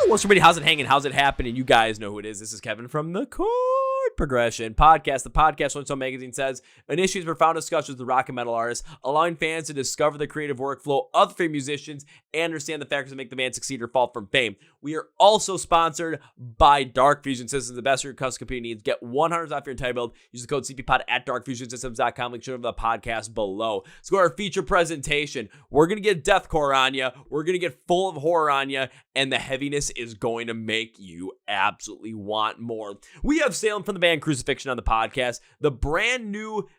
What's everybody? How's it hanging? How's it happening? You guys know who it is. This is Kevin from the Chord Progression Podcast. The podcast, when So Magazine says, initiates profound discussions with rock and metal artists, allowing fans to discover the creative workflow of the famed musicians and understand the factors that make the band succeed or fall from fame. We are also sponsored by Dark Fusion Systems, the best your custom computer needs. Get $100 off your entire build. Use the code CPPOD at darkfusionsystems.com. Link shown over the podcast below. Let's go to our feature presentation. We're going to get deathcore on you. We're going to get full of horror on you. And the heaviness is going to make you absolutely want more. We have Salem from the band Crucifixion on the podcast. The brand new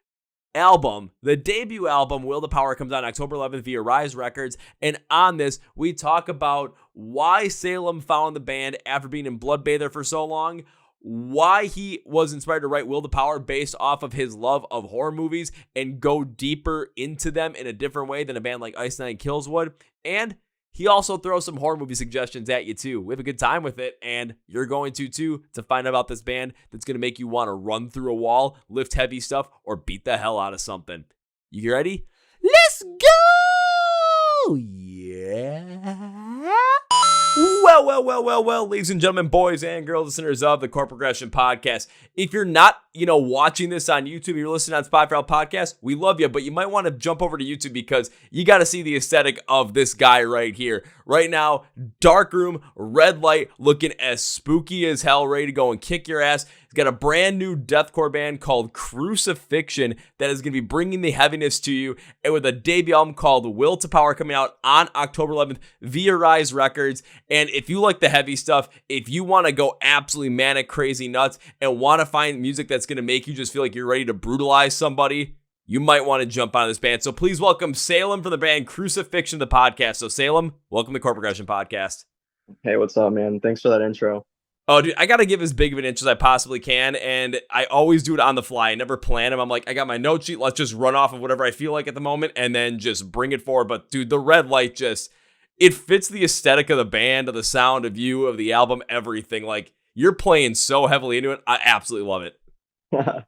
album, the debut album, Will to Power, comes out October 11th via Rise Records. And on this, we talk about why Salem found the band after being in Bloodbather for so long, why he was inspired to write Will to Power based off of his love of horror movies and go deeper into them in a different way than a band like Ice Nine Kills would. And he also throws some horror movie suggestions at you, too. We have a good time with it, and you're going to, too, to find out about this band that's going to make you want to run through a wall, lift heavy stuff, or beat the hell out of something. You ready? Let's go! Yeah! Well, ladies and gentlemen, boys and girls, listeners of the Chord Progression Podcast. If you're not, watching this on YouTube, you're listening on Spotify Podcast, we love you, but you might want to jump over to YouTube because you got to see the aesthetic of this guy right here. Right now, dark room, red light, looking as spooky as hell, ready to go and kick your ass. He's got a brand new deathcore band called Crucifixion that is going to be bringing the heaviness to you, and with a debut album called Will to Power coming out on October 11th via Rise Records. And if you like the heavy stuff, if you want to go absolutely manic, crazy nuts, and want to find music that's going to make you just feel like you're ready to brutalize somebody, you might want to jump on this band. So please welcome Salem from the band Crucifixion, the podcast. So Salem, welcome to the Chord Progression Podcast. Hey, what's up, man? Thanks for that intro. Oh, dude, I got to give as big of an intro as I possibly can, and I always do it on the fly. I never plan them. I'm like, I got my note sheet. Let's just run off of whatever I feel like at the moment, and then just bring it forward. But, dude, the red light it fits the aesthetic of the band, of the sound, of you, of the album, everything. Like, you're playing so heavily into it. I absolutely love it.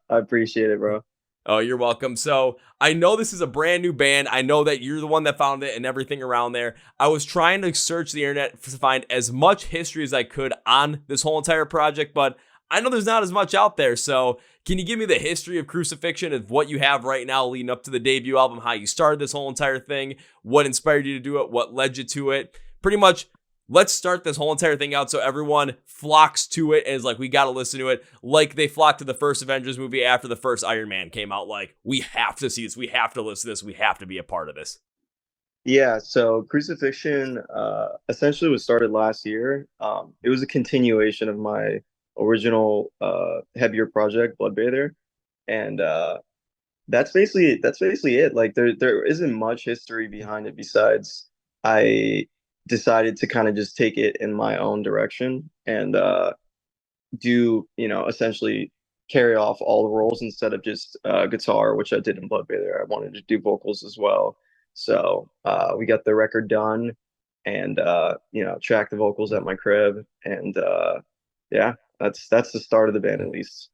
I appreciate it, bro. Oh, you're welcome. So I know this is a brand new band. I know that you're the one that found it and everything around there. I was trying to search the internet to find as much history as I could on this whole entire project, but I know there's not as much out there. So can you give me the history of Crucifixion, of what you have right now leading up to the debut album, how you started this whole entire thing, what inspired you to do it, what led you to it? Pretty much, let's start this whole entire thing out so everyone flocks to it and is like, we got to listen to it, like they flocked to the first Avengers movie after the first Iron Man came out. Like, we have to see this, we have to listen to this, we have to be a part of this. Yeah, so Crucifixion essentially was started last year. It was a continuation of my original heavier project, Bloodbather, and that's basically it. Like, there isn't much history behind it besides I decided to kind of just take it in my own direction and do, essentially carry off all the roles instead of just guitar, which I did in Bloodbather. I wanted to do vocals as well. So we got the record done and, tracked the vocals at my crib. And yeah, that's the start of the band, at least.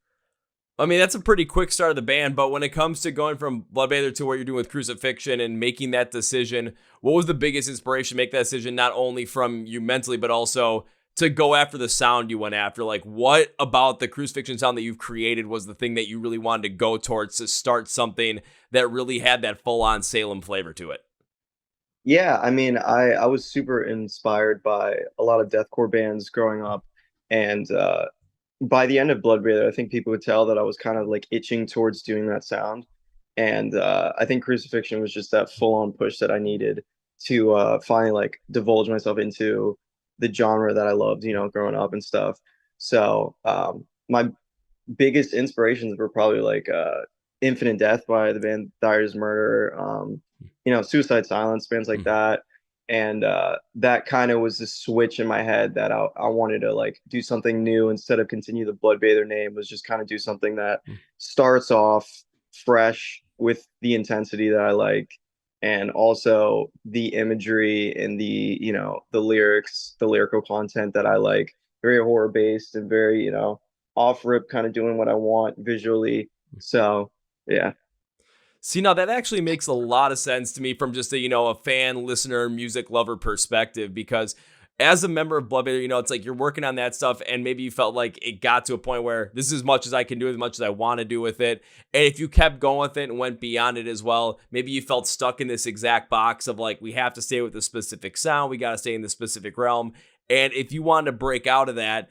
I mean, that's a pretty quick start of the band, but when it comes to going from Bloodbather to what you're doing with Crucifixion and making that decision, what was the biggest inspiration to make that decision, not only from you mentally, but also to go after the sound you went after? Like, what about the Crucifixion sound that you've created was the thing that you really wanted to go towards to start something that really had that full-on Salem flavor to it? Yeah, I mean, I was super inspired by a lot of deathcore bands growing up, and by the end of Bloodbather, I think people would tell that I was kind of like itching towards doing that sound. And I think Crucifixion was just that full-on push that I needed to finally like divulge myself into the genre that I loved, growing up and stuff. So my biggest inspirations were probably like Infinite Death by the band Darius Murder, Suicide Silence, bands like that. And that kind of was the switch in my head that I wanted to like do something new instead of continue the Bloodbather name, was just kind of do something that starts off fresh with the intensity that I like, and also the imagery and the the lyrics, the lyrical content that I like, very horror based and very off rip, kind of doing what I want visually. So yeah. See, now that actually makes a lot of sense to me from just a fan, listener, music lover perspective, because as a member of Bloodbather, it's like you're working on that stuff and maybe you felt like it got to a point where this is as much as I can do, as much as I want to do with it. And if you kept going with it and went beyond it as well, maybe you felt stuck in this exact box of like, we have to stay with the specific sound. We got to stay in the specific realm. And if you wanted to break out of that,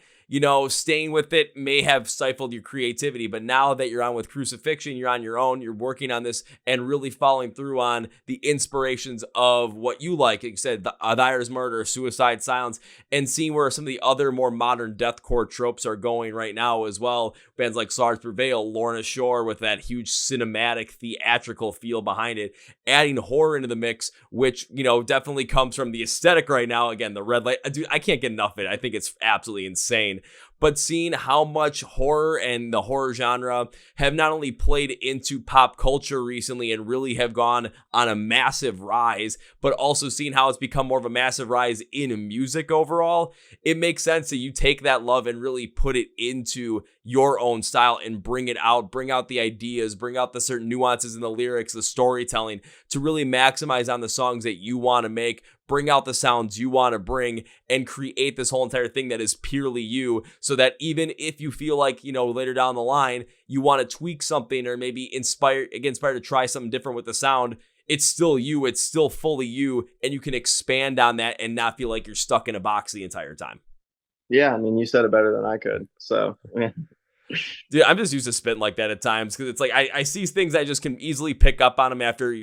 staying with it may have stifled your creativity. But now that you're on with Crucifixion, you're on your own, you're working on this and really following through on the inspirations of what you like you said, the Thyre's Murder, Suicide Silence, and seeing where some of the other more modern deathcore tropes are going right now as well. Bands like Stars Prevail, Lorna Shore with that huge cinematic, theatrical feel behind it, adding horror into the mix, which, definitely comes from the aesthetic right now. Again, the red light, dude, I can't get enough of it. I think it's absolutely insane. But seeing how much horror and the horror genre have not only played into pop culture recently and really have gone on a massive rise, but also seeing how it's become more of a massive rise in music overall, it makes sense that you take that love and really put it into your own style and bring it out, bring out the ideas, bring out the certain nuances in the lyrics, the storytelling, to really maximize on the songs that you want to make, bring out the sounds you want to bring, and create this whole entire thing that is purely you, so that even if you feel like, later down the line, you want to tweak something or maybe get inspired to try something different with the sound, it's still you, it's still fully you, and you can expand on that and not feel like you're stuck in a box the entire time. Yeah, I mean, you said it better than I could. So, yeah. Dude, I'm just used to spitting like that at times because it's like I see things I just can easily pick up on them after,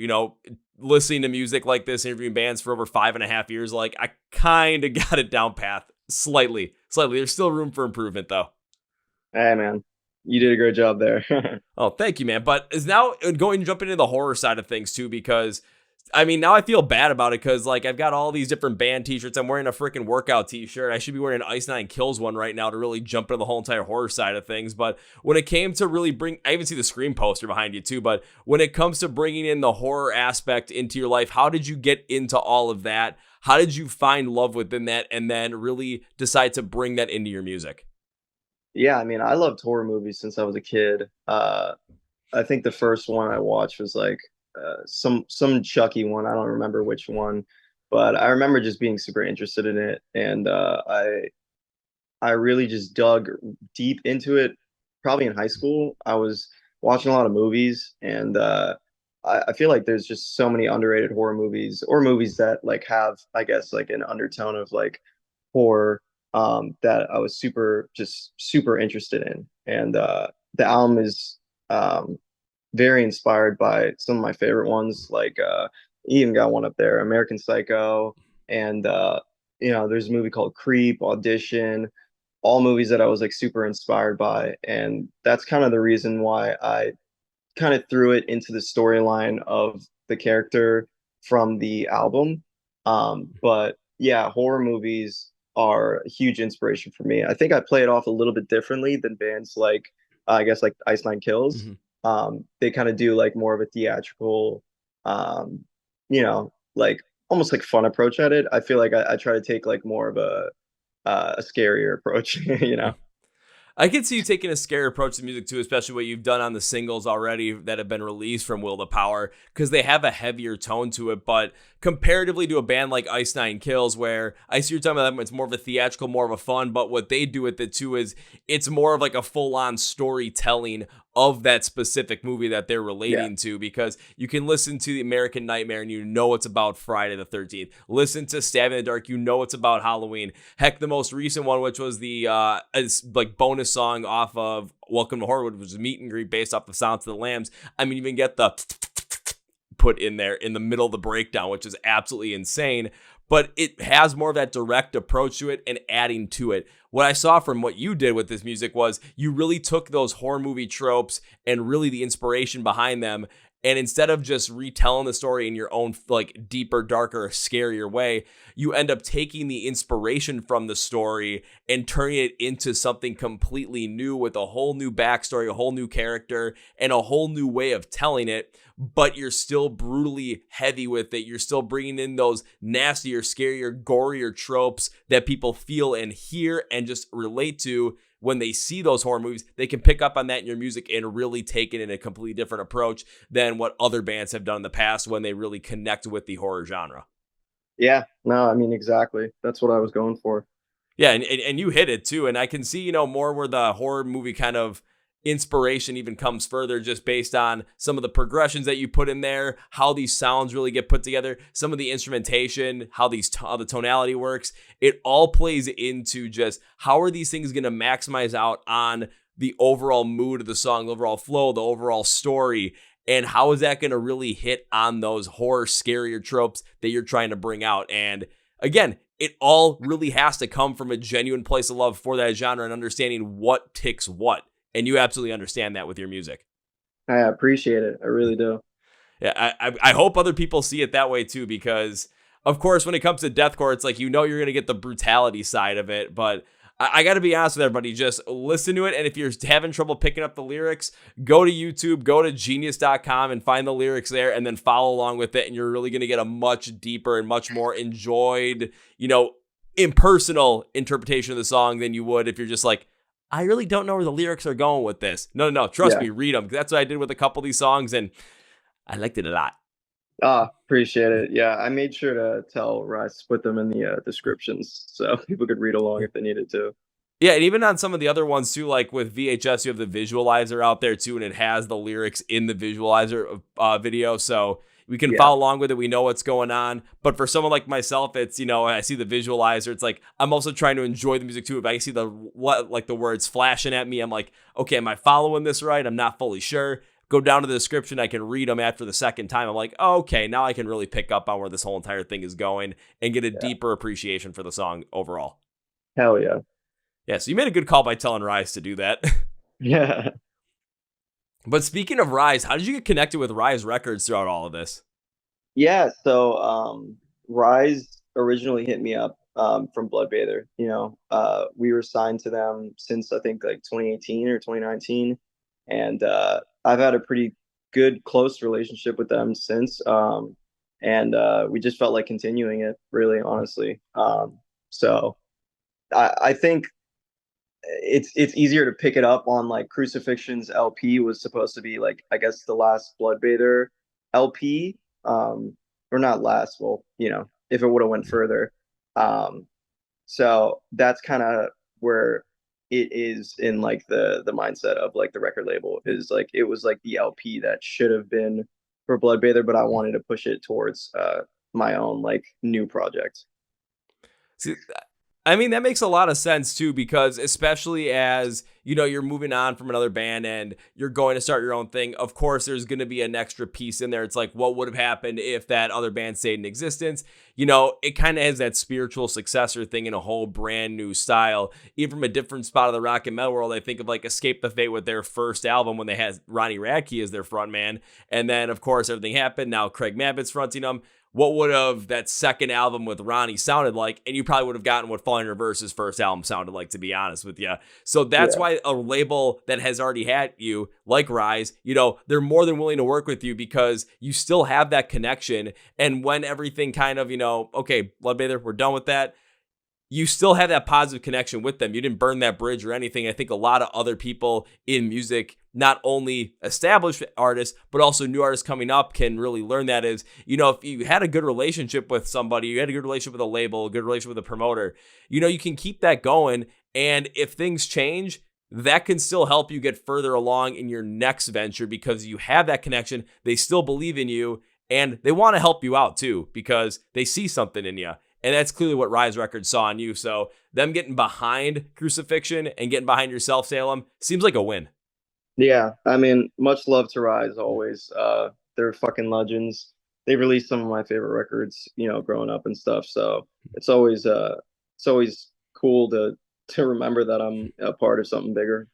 listening to music like this, interviewing bands for over 5.5 years. Like, I kind of got it down path slightly. There's still room for improvement, though. Hey, man, you did a great job there. Oh, thank you, man. But is now going to jump into the horror side of things, too, because now I feel bad about it because, like, I've got all these different band t-shirts. I'm wearing a freaking workout t-shirt. I should be wearing an Ice Nine Kills one right now to really jump into the whole entire horror side of things. But when it came to really I even see the Scream poster behind you too. But when it comes to bringing in the horror aspect into your life, how did you get into all of that? How did you find love within that and then really decide to bring that into your music? Yeah, I loved horror movies since I was a kid. I think the first one I watched was like some Chucky one. I don't remember which one, but I remember just being super interested in it, and I really just dug deep into it. Probably in high school, I was watching a lot of movies, and I feel like there's just so many underrated horror movies, or movies that like have, I guess, like an undertone of like horror, that I was super interested in, and the album is very inspired by some of my favorite ones. Like even got one up there, American Psycho, and there's a movie called Creep, Audition, all movies that I was like super inspired by, and that's kind of the reason why I kind of threw it into the storyline of the character from the album. But yeah, horror movies are a huge inspiration for me. I think I play it off a little bit differently than bands like I guess like Ice Nine Kills. They kind of do like more of a theatrical, like almost like fun approach at it. I feel like I try to take like more of a scarier approach. I can see you taking a scary approach to music too, especially what you've done on the singles already that have been released from Will to Power, because they have a heavier tone to it. But comparatively to a band like Ice Nine Kills, where I see you're talking about them, it's more of a theatrical, more of a fun. But what they do with it too is it's more of like a full-on storytelling of that specific movie that they're relating to, because you can listen to The American Nightmare and it's about Friday the 13th. Listen to Stab in the Dark, it's about Halloween. Heck, the most recent one, which was the like bonus song off of Welcome to Horror, which was Meet and Greet based off the Silence of the Lambs. You even get the put in there in the middle of the breakdown, which is absolutely insane. But it has more of that direct approach to it and adding to it. What I saw from what you did with this music was you really took those horror movie tropes and really the inspiration behind them, and instead of just retelling the story in your own like deeper, darker, scarier way, you end up taking the inspiration from the story and turning it into something completely new with a whole new backstory, a whole new character, and a whole new way of telling it. But you're still brutally heavy with it. You're still bringing in those nastier, scarier, gorier tropes that people feel and hear and just relate to, when they see those horror movies, they can pick up on that in your music and really take it in a completely different approach than what other bands have done in the past when they really connect with the horror genre. Yeah, no, I mean, exactly. That's what I was going for. Yeah, and you hit it too. And I can see, more where the horror movie kind of inspiration even comes further just based on some of the progressions that you put in there, how these sounds really get put together, some of the instrumentation, how the tonality works. It all plays into just how are these things going to maximize out on the overall mood of the song, the overall flow, the overall story. And how is that going to really hit on those horror, scarier tropes that you're trying to bring out? And again, it all really has to come from a genuine place of love for that genre and understanding what ticks what. And you absolutely understand that with your music. I appreciate it. I really do. Yeah, I hope other people see it that way too, because of course, when it comes to deathcore, it's like, you're going to get the brutality side of it, but I got to be honest with everybody, just listen to it. And if you're having trouble picking up the lyrics, go to YouTube, go to genius.com and find the lyrics there and then follow along with it. And you're really going to get a much deeper and much more enjoyed, impersonal interpretation of the song than you would if you're just like, I really don't know where the lyrics are going with this. No. Trust me, read them. That's what I did with a couple of these songs and I liked it a lot. Appreciate it. Yeah, I made sure to tell Rice to put them in the descriptions so people could read along if they needed to. Yeah, and even on some of the other ones too, like with VHS, you have the visualizer out there too, and it has the lyrics in the visualizer video, so we can follow along with it. We know what's going on. But for someone like myself, it's, I see the visualizer. It's like, I'm also trying to enjoy the music too. If I see the words flashing at me, I'm like, okay, am I following this right? I'm not fully sure. Go down to the description. I can read them after the second time. I'm like, oh, okay, now I can really pick up on where this whole entire thing is going and get a deeper appreciation for the song overall. Hell yeah. Yeah, so you made a good call by telling Rise to do that. Yeah. But speaking of Rise, how did you get connected with Rise Records throughout all of this? Yeah, so Rise originally hit me up from Bloodbather. We were signed to them since I think like 2018 or 2019. And I've had a pretty good, close relationship with them since. And we just felt like continuing it, really, honestly. So I think it's easier to pick it up on like Crucifixion's LP was supposed to be like, I guess, the last Bloodbather LP. Or not last, well, if it would have went further. So that's kind of where it is in like the mindset of like the record label is like, it was like the LP that should have been for Bloodbather, but I wanted to push it towards my own like new project. See, I mean, that makes a lot of sense too, because especially as, you're moving on from another band and you're going to start your own thing. Of course, there's going to be an extra piece in there. It's like, what would have happened if that other band stayed in existence? It kind of has that spiritual successor thing in a whole brand new style. Even from a different spot of the rock and metal world, I think of like Escape the Fate with their first album when they had Ronnie Radke as their frontman. And then, of course, everything happened. Now Craig Mabbitt's fronting them. What would have that second album with Ronnie sounded like? And you probably would have gotten what Falling in Reverse's first album sounded like, to be honest with you. So that's why a label that has already had you, like Rise, they're more than willing to work with you because you still have that connection. And when everything kind of, okay, Bloodbather, we're done with that, you still have that positive connection with them. You didn't burn that bridge or anything. I think a lot of other people in music, not only established artists, but also new artists coming up can really learn that is, if you had a good relationship with somebody, you had a good relationship with a label, a good relationship with a promoter, you can keep that going. And if things change, that can still help you get further along in your next venture because you have that connection. They still believe in you and they want to help you out too because they see something in you. And that's clearly what Rise Records saw in you. So them getting behind Crucifixion and getting behind yourself, Salem, seems like a win. Yeah, I mean, much love to Rise always. They're fucking legends. They released some of my favorite records, growing up and stuff. So it's always cool to remember that I'm a part of something bigger.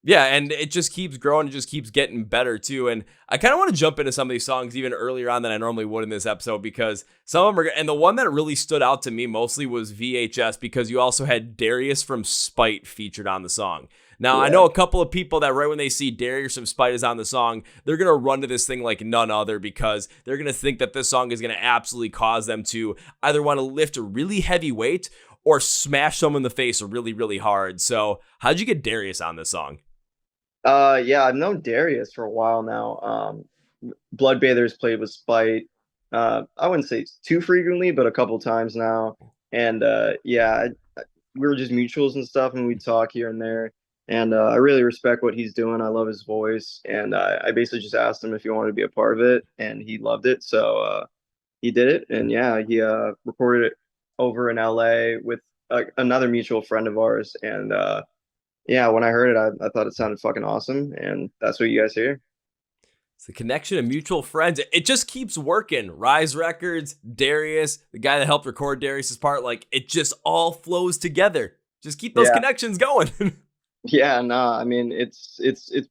Yeah, and it just keeps growing. It just keeps getting better, too. And I kind of want to jump into some of these songs even earlier on than I normally would in this episode because some of them are... And the one that really stood out to me mostly was VHS because you also had Darius from Spite featured on the song. Now, I know a couple of people that right when they see Darius from Spite is on the song, they're going to run to this thing like none other because they're going to think that this song is going to absolutely cause them to either want to lift a really heavy weight or smash someone in the face really, really hard. So how'd you get Darius on this song? Yeah, I've known Darius for a while now. Bloodbather's played with Spite. I wouldn't say too frequently, but a couple times now. And yeah, we were just mutuals and stuff, and we'd talk here and there. And I really respect what he's doing. I love his voice, and I basically just asked him if he wanted to be a part of it, and he loved it. So he did it, and yeah, he recorded it over in LA with another mutual friend of ours. And yeah, when I heard it, I thought it sounded fucking awesome, and that's what you guys hear. It's the connection of mutual friends. It just keeps working. Rise Records, Darius, the guy that helped record Darius's part, like it just all flows together. Just keep those Yeah. connections going. Yeah, no, I mean it's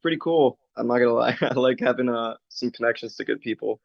pretty cool. I'm not gonna lie. I like having some connections to good people.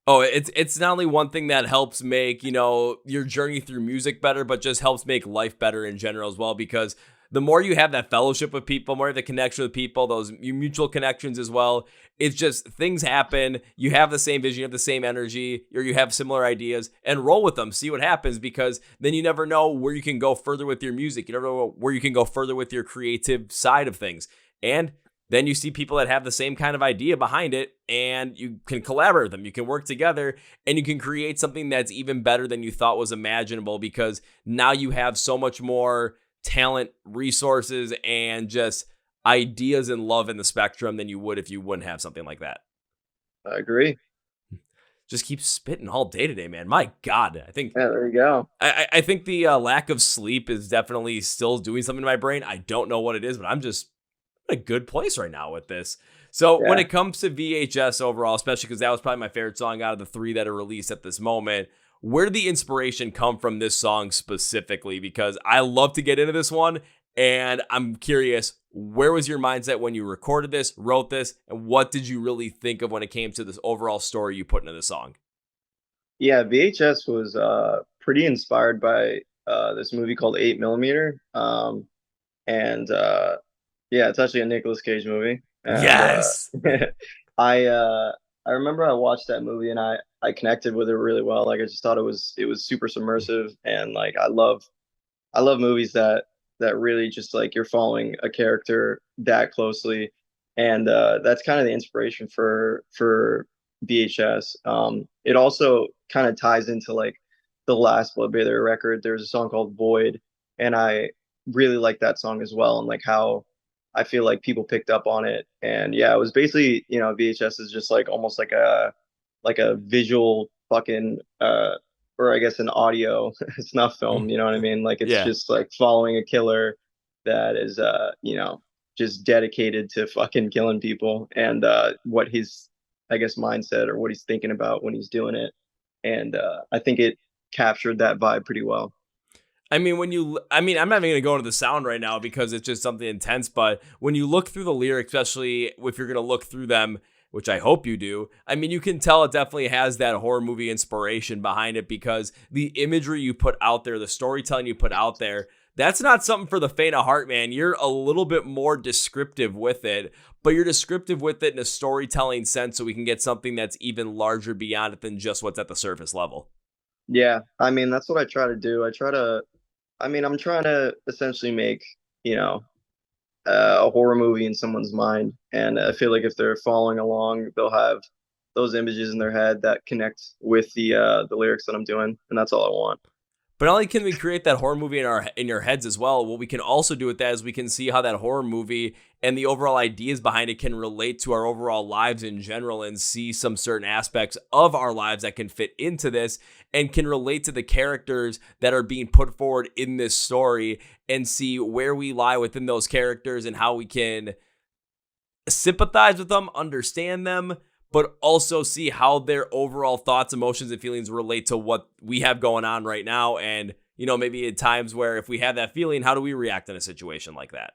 Oh, it's not only one thing that helps make, your journey through music better, but just helps make life better in general as well, because the more you have that fellowship with people, more you have the connection with people, those mutual connections as well, it's just things happen. You have the same vision, you have the same energy, or you have similar ideas, and roll with them, see what happens, because then you never know where you can go further with your music. You never know where you can go further with your creative side of things. And then you see people that have the same kind of idea behind it, and you can collaborate with them. You can work together, and you can create something that's even better than you thought was imaginable, because now you have so much more talent, resources, and just ideas and love in the spectrum than you would if you wouldn't have something like that. I agree. Just keep spitting all day today, man. My God, I think Yeah, there you go. I think the lack of sleep is definitely still doing something to my brain. I don't know what it is, but I'm just in a good place right now with this. So when Yeah. it comes to VHS overall, especially because that was probably my favorite song out of the three that are released at this moment, where did the inspiration come from this song specifically? Because I love to get into this one, and I'm curious, where was your mindset when you recorded this, wrote this, and what did you really think of when it came to this overall story you put into the song? Yeah, VHS was pretty inspired by this movie called 8 mm. And yeah, it's actually a Nicolas Cage movie. And Yes. I I remember I watched that movie and I connected with it really well. Like I just thought it was super submersive, and like I love movies that really just like you're following a character that closely, and that's kind of the inspiration for VHS. It also kind of ties into like the last Bloodbather record. There's a song called Void, and I really like that song as well, and like how I feel like people picked up on it. And yeah, it was basically, VHS is just like almost like a visual fucking or I guess an audio snuff film, you know what I mean? Like it's Yeah. just like following a killer that is just dedicated to fucking killing people, and what his, I guess, mindset or what he's thinking about when he's doing it. And I think it captured that vibe pretty well. I'm not even going to go into the sound right now because it's just something intense. But when you look through the lyrics, especially if you're going to look through them, which I hope you do, you can tell it definitely has that horror movie inspiration behind it, because the imagery you put out there, the storytelling you put out there, that's not something for the faint of heart, man. You're a little bit more descriptive with it, but you're descriptive with it in a storytelling sense so we can get something that's even larger beyond it than just what's at the surface level. Yeah, I mean that's what I try to do. I'm trying to essentially make, you know, a horror movie in someone's mind. And I feel like if they're following along, they'll have those images in their head that connect with the lyrics that I'm doing, and that's all I want. But not only can we create that horror movie in your heads as well, what we can also do with that is we can see how that horror movie and the overall ideas behind it can relate to our overall lives in general, and see some certain aspects of our lives that can fit into this and can relate to the characters that are being put forward in this story, and see where we lie within those characters and how we can sympathize with them, understand them, but also see how their overall thoughts, emotions, and feelings relate to what we have going on right now. And, maybe at times where if we have that feeling, how do we react in a situation like that?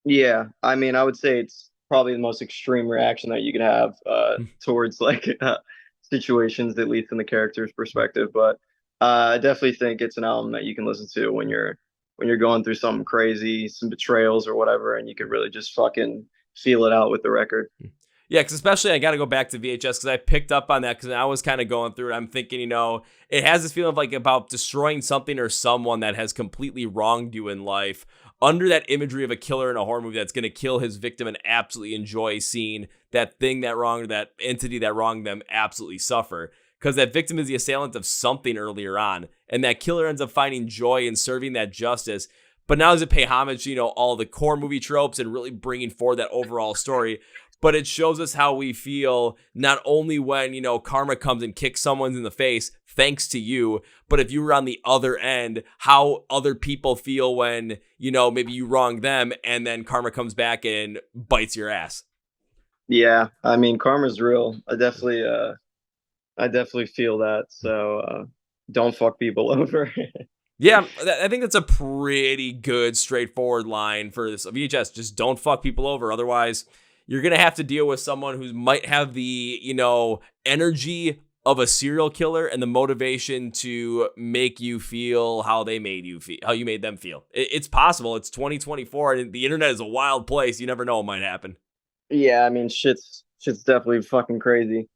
Yeah, I mean, I would say it's probably the most extreme reaction that you could have towards like situations, at least in the character's perspective. But I definitely think it's an album that you can listen to when you're going through something crazy, some betrayals or whatever, and you can really just fucking feel it out with the record. Yeah, because especially I got to go back to VHS because I picked up on that because I was kind of going through it. I'm thinking, it has this feeling of like about destroying something or someone that has completely wronged you in life under that imagery of a killer in a horror movie that's going to kill his victim and absolutely enjoy seeing that thing that wronged, or that entity that wronged them absolutely suffer. Because that victim is the assailant of something earlier on, and that killer ends up finding joy in serving that justice. But now does it pay homage to, all the core movie tropes and really bringing forward that overall story? But it shows us how we feel not only when, karma comes and kicks someone in the face, thanks to you, but if you were on the other end, how other people feel when, maybe you wrong them and then karma comes back and bites your ass. Yeah, I mean, karma's real. I definitely feel that. So don't fuck people over. Yeah, I think that's a pretty good, straightforward line for this VHS. Just don't fuck people over. Otherwise, you're going to have to deal with someone who might have the, energy of a serial killer and the motivation to make you feel how they made you feel, how you made them feel. It's possible. It's 2024 and the internet is a wild place. You never know what might happen. Yeah, I mean, shit's definitely fucking crazy.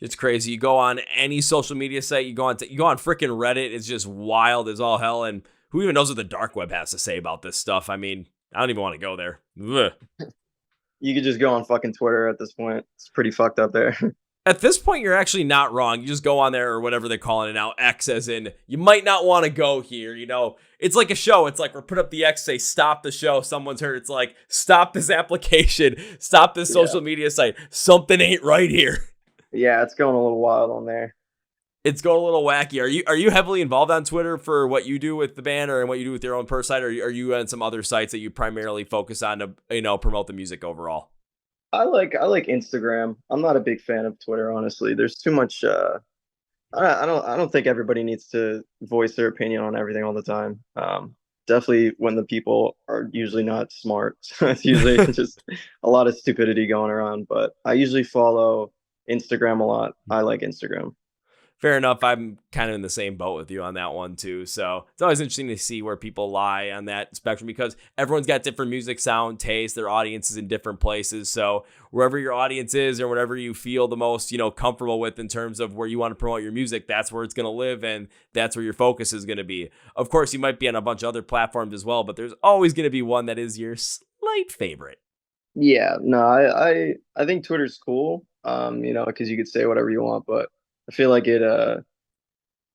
It's crazy. You go on any social media site, you go on freaking Reddit. It's just wild as all hell. And who even knows what the dark web has to say about this stuff? I mean, I don't even want to go there. Ugh. You could just go on fucking Twitter at this point. It's pretty fucked up there. At this point, you're actually not wrong. You just go on there, or whatever they're calling it now, X, as in, you might not want to go here, It's like a show. It's like, we're put up the X, say, stop the show. Someone's heard. It's like, stop this application. Stop this social media site. Something ain't right here. Yeah, it's going a little wild on there. It's going a little wacky. Are you heavily involved on Twitter for what you do with the band or what you do with your own per site, or are you on some other sites that you primarily focus on to promote the music overall? I like Instagram. I'm not a big fan of Twitter, honestly. There's too much. I don't think everybody needs to voice their opinion on everything all the time. Definitely when the people are usually not smart. It's usually just a lot of stupidity going around. But I usually follow Instagram a lot. I like Instagram. Fair enough. I'm kind of in the same boat with you on that one too. So it's always interesting to see where people lie on that spectrum because everyone's got different music sound taste. Their audience is in different places. So wherever your audience is or whatever you feel the most, comfortable with in terms of where you want to promote your music, that's where it's going to live and that's where your focus is going to be. Of course, you might be on a bunch of other platforms as well, but there's always going to be one that is your slight favorite. Yeah, no, I think Twitter's cool. Because you could say whatever you want, but I feel like it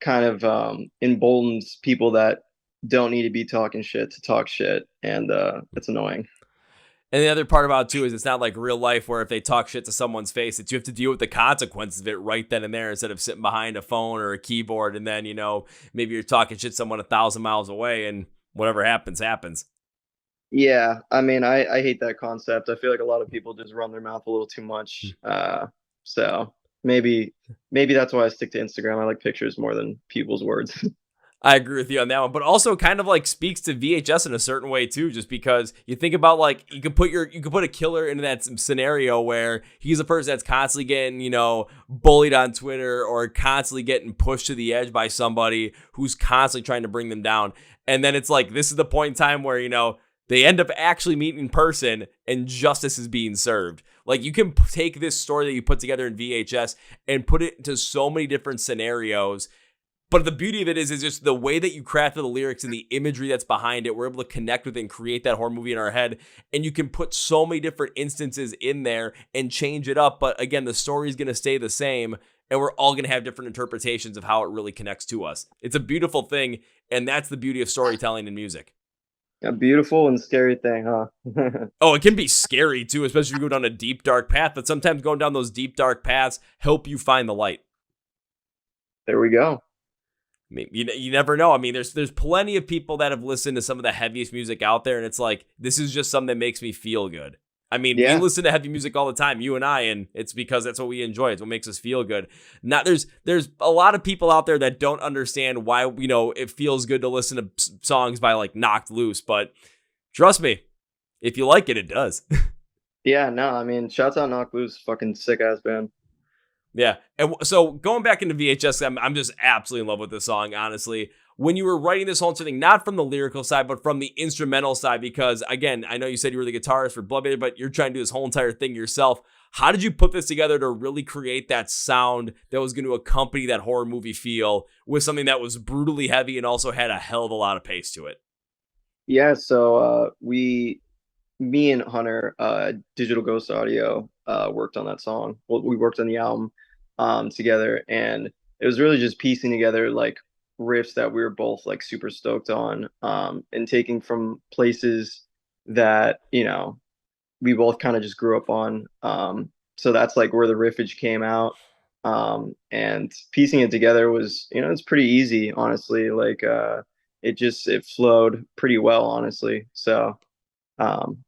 kind of emboldens people that don't need to be talking shit to talk shit, and it's annoying. And the other part about it too is it's not like real life where if they talk shit to someone's face, it's you have to deal with the consequences of it right then and there instead of sitting behind a phone or a keyboard and then, maybe you're talking shit to someone 1,000 miles away and whatever happens. Yeah, I mean, I hate that concept. I feel like a lot of people just run their mouth a little too much. So maybe that's why I stick to Instagram. I like pictures more than people's words. I agree with you on that one, but also kind of like speaks to VHS in a certain way too, just because you think about like you could put a killer into that scenario where he's a person that's constantly getting, bullied on Twitter or constantly getting pushed to the edge by somebody who's constantly trying to bring them down. And then it's like, this is the point in time where, they end up actually meeting in person and justice is being served. Like you can take this story that you put together in VHS and put it into so many different scenarios. But the beauty of it is just the way that you crafted the lyrics and the imagery that's behind it. We're able to connect with it and create that horror movie in our head. And you can put so many different instances in there and change it up. But again, the story is going to stay the same. And we're all going to have different interpretations of how it really connects to us. It's a beautiful thing. And that's the beauty of storytelling in music. A beautiful and scary thing, huh? Oh, it can be scary too, especially if you go down a deep, dark path. But sometimes going down those deep, dark paths help you find the light. There we go. I mean, you never know. I mean, there's plenty of people that have listened to some of the heaviest music out there, and it's like, this is just something that makes me feel good. I mean, we listen to heavy music all the time, you and I, and it's because that's what we enjoy. It's what makes us feel good. Not there's a lot of people out there that don't understand why, it feels good to listen to songs by like Knocked Loose, but trust me, if you like it, it does. Yeah, no, I mean, shouts out Knocked Loose, fucking sick ass band. Yeah. And so going back into VHS, I'm just absolutely in love with this song, honestly. When you were writing this whole thing, not from the lyrical side, but from the instrumental side, because again, I know you said you were the guitarist for Bloodbather, but you're trying to do this whole entire thing yourself. How did you put this together to really create that sound that was going to accompany that horror movie feel with something that was brutally heavy and also had a hell of a lot of pace to it? Yeah, so me and Hunter, Digital Ghost Audio, worked on that song. Well, we worked on the album together, and it was really just piecing together like riffs that we were both like super stoked on, and taking from places that, we both kind of just grew up on. So that's like where the riffage came out. And piecing it together was, it's pretty easy, honestly. Like it flowed pretty well, honestly. So um,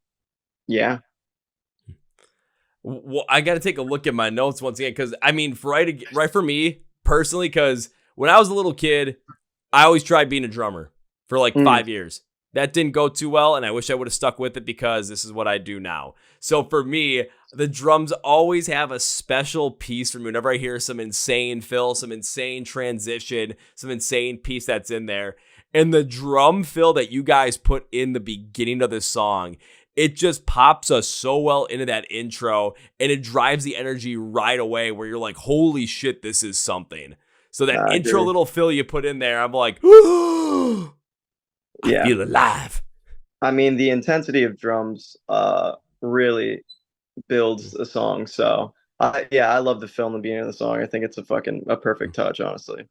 yeah. Well, I got to take a look at my notes once again because I mean, right for me personally, because when I was a little kid, I always tried being a drummer for like Mm, 5 years. That didn't go too well, and I wish I would have stuck with it because this is what I do now. So for me, the drums always have a special piece for me. Whenever I hear some insane fill, some insane transition, some insane piece that's in there, and the drum fill that you guys put in the beginning of this song, it just pops us so well into that intro, and it drives the energy right away where you're like, holy shit, this is something. So that I intro agree. little fill you put in there, I'm like, I Yeah. feel alive. I mean, the intensity of drums really builds a song. So yeah, I love the film, the beginning of the song. I think it's a perfect touch, honestly.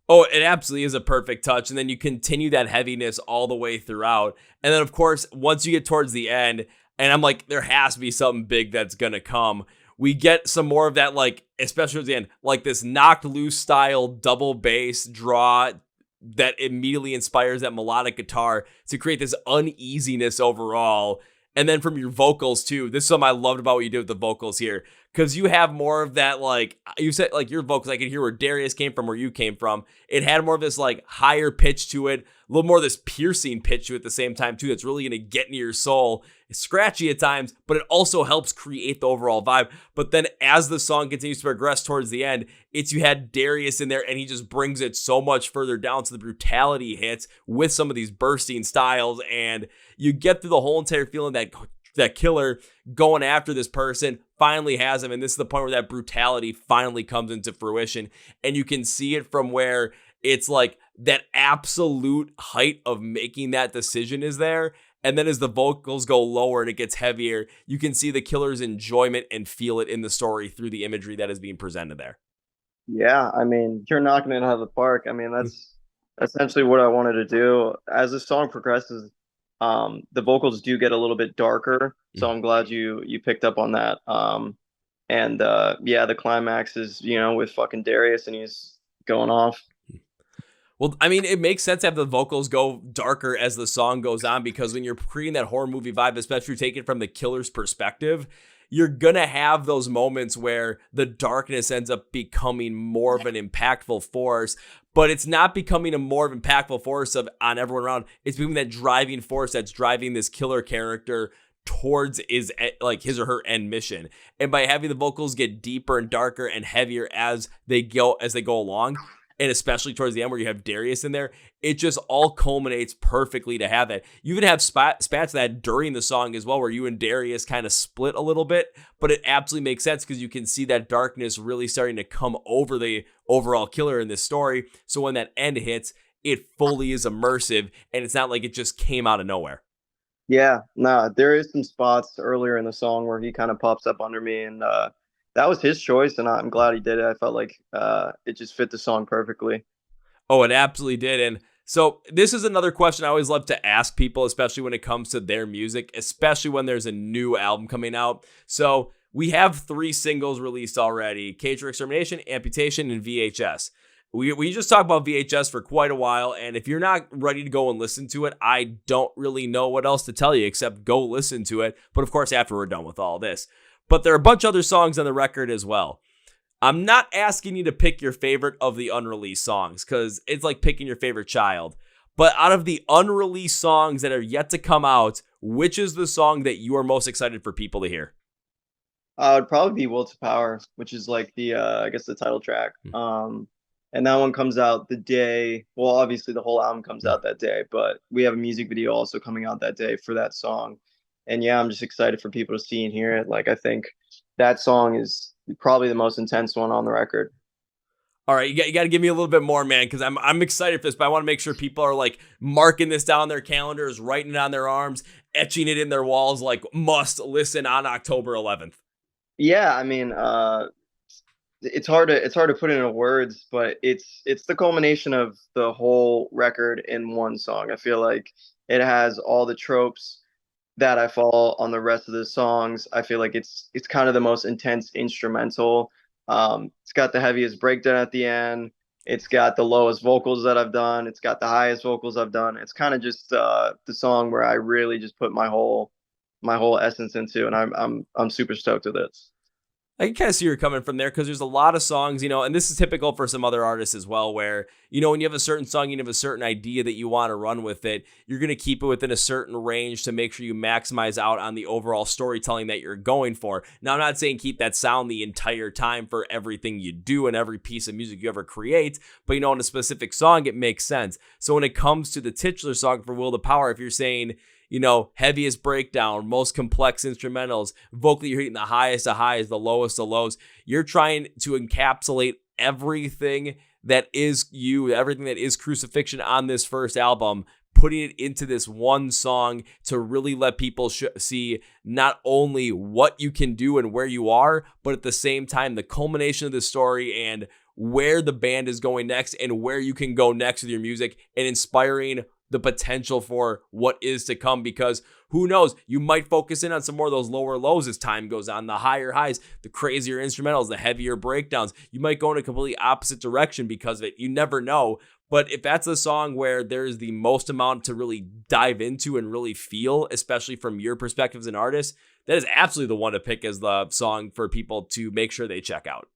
Oh, it absolutely is a perfect touch. And then you continue that heaviness all the way throughout. And then, of course, once you get towards the end, and I'm like, there has to be something big that's going to come. We get some more of that, like, especially towards the end, like this knocked loose style double bass draw that immediately inspires that melodic guitar to create this uneasiness overall. And then from your vocals too, this is something I loved about what you did with the vocals here, because you have more of that, like you said, like your vocals, I could hear where Darius came from, where you came from. It had more of this like higher pitch to it, a little more of this piercing pitch to it at the same time too. That's really going to get into your soul. It's scratchy at times, but it also helps create the overall vibe. But then as the song continues to progress towards the end, you had Darius in there and he just brings it so much further down, so the brutality hits with some of these bursting styles, and you get through the whole entire feeling that killer going after this person finally has him. And this is the point where that brutality finally comes into fruition. And you can see it from where it's like that absolute height of making that decision is there. And then as the vocals go lower and it gets heavier, you can see the killer's enjoyment and feel it in the story through the imagery that is being presented there. Yeah, I mean, you're knocking it out of the park. I mean, that's essentially what I wanted to do. As the song progresses, the vocals do get a little bit darker, so I'm glad you picked up on that. And yeah, the climax is, with fucking Darius and he's going off. Well, I mean, it makes sense to have the vocals go darker as the song goes on, because when you're creating that horror movie vibe, especially if you take it from the killer's perspective, you're going to have those moments where the darkness ends up becoming more of an impactful force, but it's not becoming a more of an impactful force on everyone around. It's becoming that driving force that's driving this killer character towards his or her end mission. And by having the vocals get deeper and darker and heavier as they go along, and especially towards the end where you have Darius in there, it just all culminates perfectly to have that. You even have spats of that during the song as well, where you and Darius kind of split a little bit, but it absolutely makes sense because you can see that darkness really starting to come over the overall killer in this story. So when that end hits, it fully is immersive, and it's not like it just came out of nowhere. Yeah, nah, there is some spots earlier in the song where he kind of pops up under me, and that was his choice, and I'm glad he did it. I felt like it just fit the song perfectly. Oh, it absolutely did. And so this is another question I always love to ask people, especially when it comes to their music, especially when there's a new album coming out. So we have 3 singles released already: Cage for Extermination, Amputation, and VHS. We just talked about VHS for quite a while, and if you're not ready to go and listen to it, I don't really know what else to tell you except go listen to it. But of course, after we're done with all this. But there are a bunch of other songs on the record as well. I'm not asking you to pick your favorite of the unreleased songs, because it's like picking your favorite child. But out of the unreleased songs that are yet to come out, which is the song that you are most excited for people to hear? It'd probably be Will to Power, which is like the I guess the title track. And that one comes out the day. Well, obviously the whole album comes out that day, but we have a music video also coming out that day for that song. And yeah, I'm just excited for people to see and hear it. Like I think that song is probably the most intense one on the record. All right, you got to give me a little bit more, man, because I'm excited for this, but I want to make sure people are like marking this down their calendars, writing it on their arms, etching it in their walls, like must listen on October 11th. Yeah, I mean, it's hard to put into words, but it's the culmination of the whole record in one song. I feel like it has all the tropes that I fall on the rest of the songs. I feel like it's kind of the most intense instrumental. It's got the heaviest breakdown at the end. It's got the lowest vocals that I've done. It's got the highest vocals I've done. It's kind of just the song where I really just put my whole essence into, and I'm super stoked with it. I can kind of see where you're coming from there because there's a lot of songs, and this is typical for some other artists as well, where, when you have a certain song, you have a certain idea that you want to run with it, you're going to keep it within a certain range to make sure you maximize out on the overall storytelling that you're going for. Now, I'm not saying keep that sound the entire time for everything you do and every piece of music you ever create, but, in a specific song, it makes sense. So when it comes to the titular song for Will to Power, if you're saying, heaviest breakdown, most complex instrumentals, vocally you're hitting the highest of highs, the lowest of lows. You're trying to encapsulate everything that is you, everything that is Crucifixion on this first album, putting it into this one song to really let people see not only what you can do and where you are, but at the same time, the culmination of the story and where the band is going next and where you can go next with your music, and inspiring the potential for what is to come, because who knows, you might focus in on some more of those lower lows as time goes on, the higher highs, the crazier instrumentals, the heavier breakdowns. You might go in a completely opposite direction because of it. You never know. But if that's a song where there's the most amount to really dive into and really feel, especially from your perspective as an artist, that is absolutely the one to pick as the song for people to make sure they check out.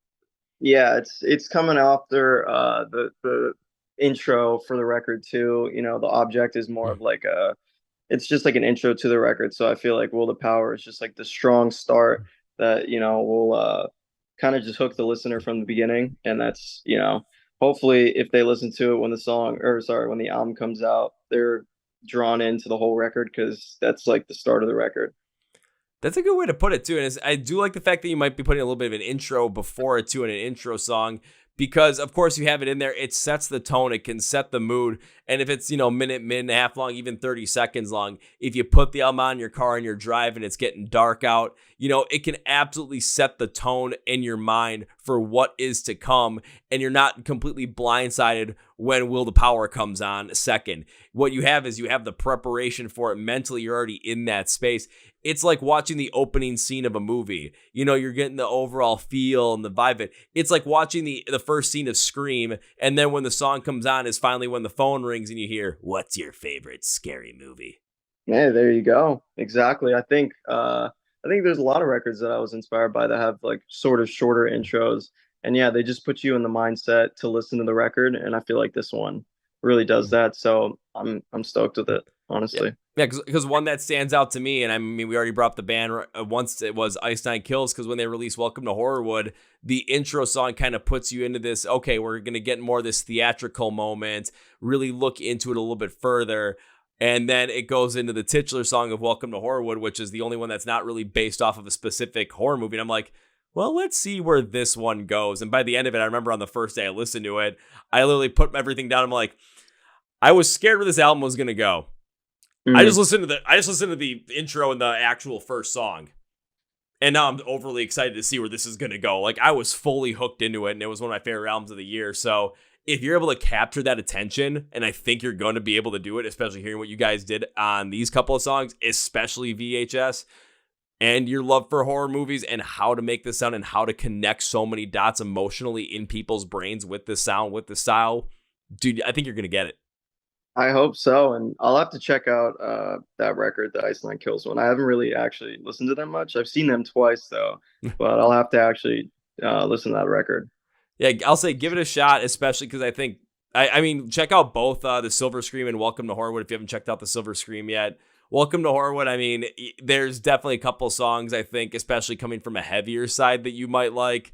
Yeah, it's coming after the intro for the record too. The object is more of like it's just like an intro to the record. So I feel like Will to Power is just like the strong start that, will kind of just hook the listener from the beginning. And that's, hopefully if they listen to it when when the album comes out, they're drawn into the whole record, because that's like the start of the record. That's a good way to put it too. And I do like the fact that you might be putting a little bit of an intro before it too, in an intro song, because of course you have it in there. It sets the tone. It can set the mood. And if it's, minute and a half long, even 30 seconds long, if you put the album on in your car and you're driving, it's getting dark out, it can absolutely set the tone in your mind for what is to come. And you're not completely blindsided when Will to Power comes on second. What you have is you have the preparation for it mentally. You're already in that space. It's like watching the opening scene of a movie. You're getting the overall feel and the vibe of it. It's like watching the first scene of Scream, and then when the song comes on is finally when the phone rings and you hear, "What's your favorite scary movie?" Yeah, there you go. Exactly. I think there's a lot of records that I was inspired by that have like sort of shorter intros. And yeah, they just put you in the mindset to listen to the record. And I feel like this one really does that. So I'm stoked with it, honestly. Yeah, because one that stands out to me, and I mean, we already brought up the band once, it was Ice Nine Kills, because when they released Welcome to Horrorwood, the intro song kind of puts you into this, okay, we're going to get more of this theatrical moment, really look into it a little bit further. And then it goes into the titular song of Welcome to Horrorwood, which is the only one that's not really based off of a specific horror movie. And I'm like, well, let's see where this one goes. And by the end of it, I remember on the first day I listened to it, I literally put everything down. I'm like, I was scared where this album was going to go. I just listened to the intro and the actual first song. And now I'm overly excited to see where this is going to go. Like, I was fully hooked into it, and it was one of my favorite albums of the year. So if you're able to capture that attention, and I think you're going to be able to do it, especially hearing what you guys did on these couple of songs, especially VHS, and your love for horror movies and how to make this sound and how to connect so many dots emotionally in people's brains with this sound, with the style, dude, I think you're going to get it. I hope so, and I'll have to check out that record, the Ice Nine Kills one. I haven't really actually listened to them much. I've seen them twice though, but I'll have to actually listen to that record. Yeah, I'll say give it a shot, especially because I think I mean check out both the Silver Scream and Welcome to Horrorwood if you haven't checked out the Silver Scream yet. Welcome to Horrorwood, I mean, there's definitely a couple songs I think, especially coming from a heavier side, that you might like.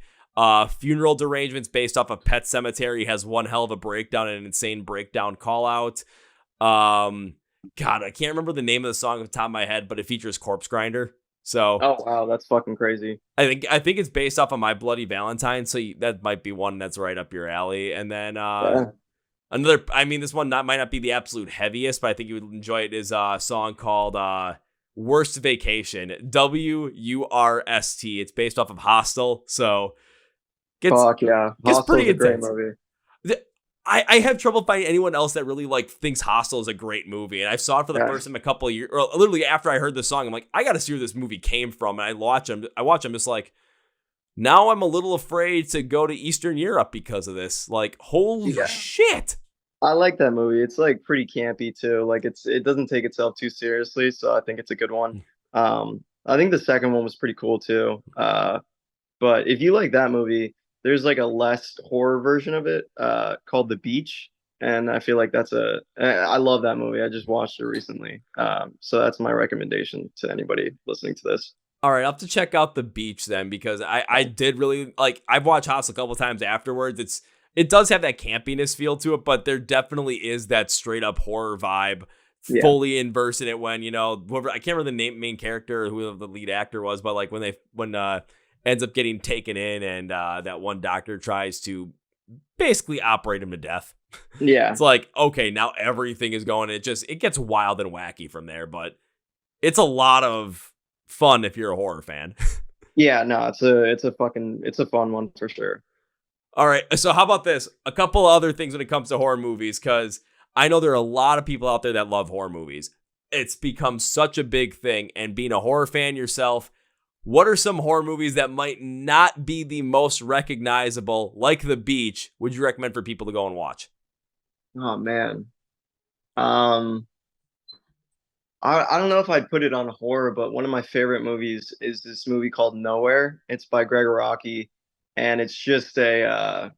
Funeral Derangements, based off of Pet Sematary, has one hell of a breakdown and an insane breakdown call out. God, I can't remember the name of the song off the top of my head, but it features Corpse Grinder. So Oh wow, that's fucking crazy. I think it's based off of My Bloody Valentine, so that might be one that's right up your alley. And then Yeah. another, I mean, this one might not be the absolute heaviest, but I think you would enjoy it. Is a song called "Worst Vacation." WURST. It's based off of Hostel, so Fuck yeah. gets Hostel's pretty a great intense. movie. I have trouble finding anyone else that really like thinks Hostel is a great movie, and I saw it for the Yeah. first time a couple of years, or literally after I heard the song. I'm like, I got to see where this movie came from, and I watch them. Just like, now I'm a little afraid to go to Eastern Europe because of this. Like, holy Yeah. shit! I like that movie. It's like pretty campy too. Like it doesn't take itself too seriously, so I think it's a good one. I think the second one was pretty cool too. But if you like that movie, there's like a less horror version of it, called The Beach, and I feel like I love that movie. I just watched it recently. So that's my recommendation to anybody listening to this. All right, I'll have to check out The Beach then, because I did really like. I've watched Hostel a couple times afterwards. It does have that campiness feel to it, but there definitely is that straight up horror vibe. Yeah. Fully immersed in it when, whoever, I can't remember the main character or who the lead actor was, but like when ends up getting taken in, and that one doctor tries to basically operate him to death. Yeah. It's like, okay, now everything is going. It gets wild and wacky from there, but it's a lot of fun if you're a horror fan. Yeah, no, it's a fun one for sure. All right, so how about this? A couple other things when it comes to horror movies, because I know there are a lot of people out there that love horror movies. It's become such a big thing, and being a horror fan yourself, what are some horror movies that might not be the most recognizable, like The Beach, would you recommend for people to go and watch? Oh man. Um, I don't know if I'd put it on horror, but one of my favorite movies is this movie called Nowhere. It's by Greg Araki, and it's just a